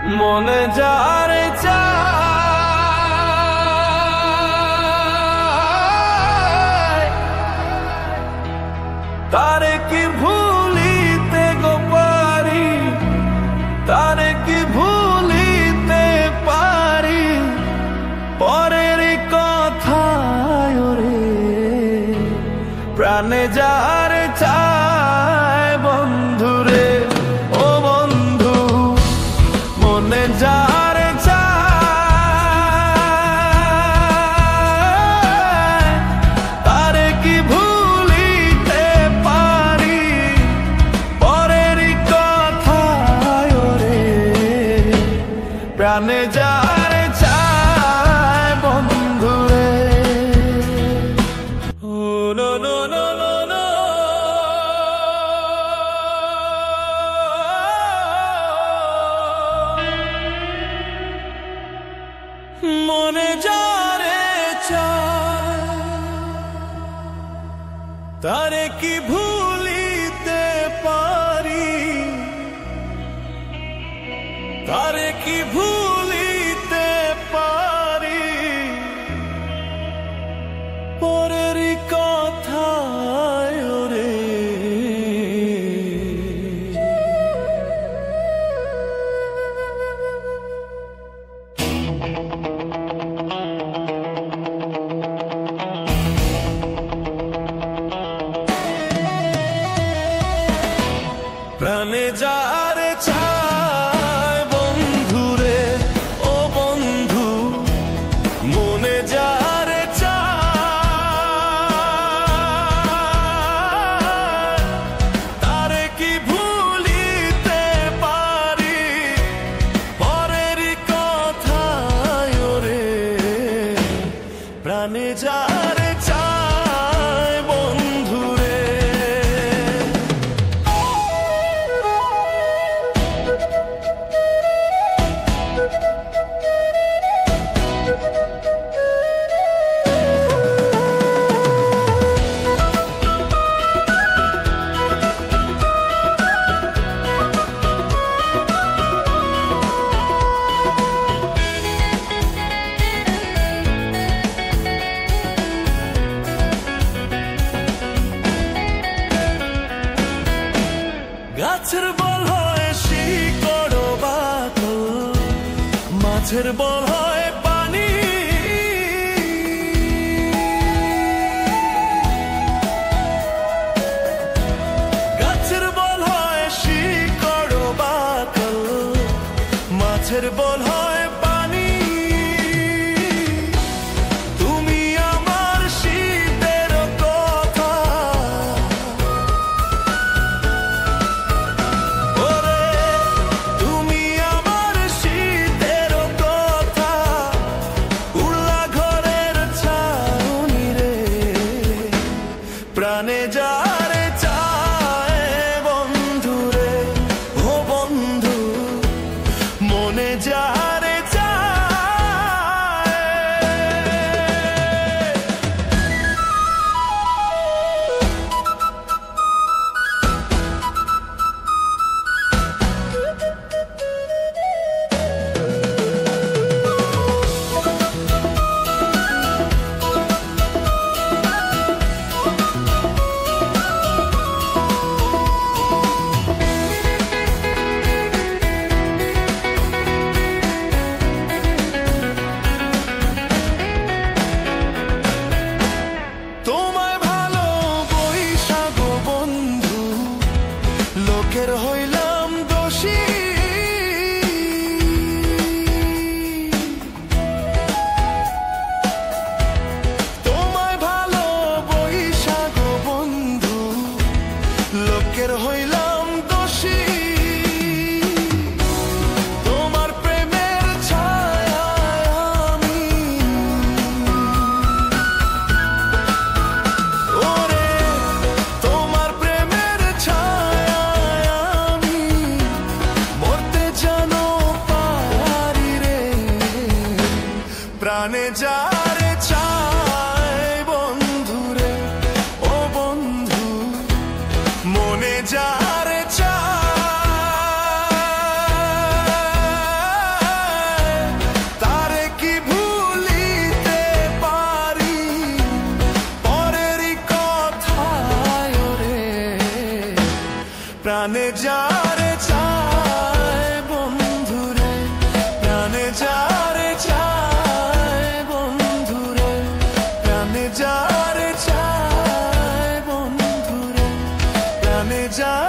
মনে যারে চায় তারে কি ভুলিতে গো পারি, তারে কি ভুলিতে পারি, পরের কথায় রে প্রাণে যারে চায় বন্ধুরে, ও বন্ধু মনে যারে চায় তারে কি ভুলিতে পারি, পরের কথায় রে প্রাণে যারে চায় বন্ধুরে। ও no no no no no, মনে যারে চায় তারে কি ভুলিতে পারি, তারে কি ভুলিতে পারি, পরের কথায় রে প্রাণে যারে চায় বন্ধুরে, ও বন্ধু মনে যারে চায় তারে কি ভুলিতে পারি, পরের কথায় রে প্রাণে যারে চায় বন্ধুরে। গাছের বল হয় শিকড় বাঁধো, মাছের বল হয় পানি, গাছের বল হয় শিকড় বাঁধো, মাছের বল হয় পানি, তুমি আমার শীতের কথা, তুমি আমার শীতের কথা, উড়লা ঘরের ছাউনি রে প্রাণে যারে চায় বন্ধুরে, ও বন্ধু মনে যারে চায়। তোমায় ভালোবাসা গো বন্ধু লোকের হইলাম দোষী, তোমায় ভালোবাসা গো বন্ধু লোকের হইলাম দোষী, তোমার প্রেমের ছায়ায় আমি, ওরে তোমার প্রেমের ছায়ায় আমি মরতে জানো পারি রে, প্রাণে যারে চায় বন্ধুরে, ও বন্ধু মনে যারে চায় প্রাণে যারে চায় বন্ধুরে, প্রাণে যারে চায় বন্ধুরে, প্রাণে যারে চায় বন্ধুরে, প্রাণে যারে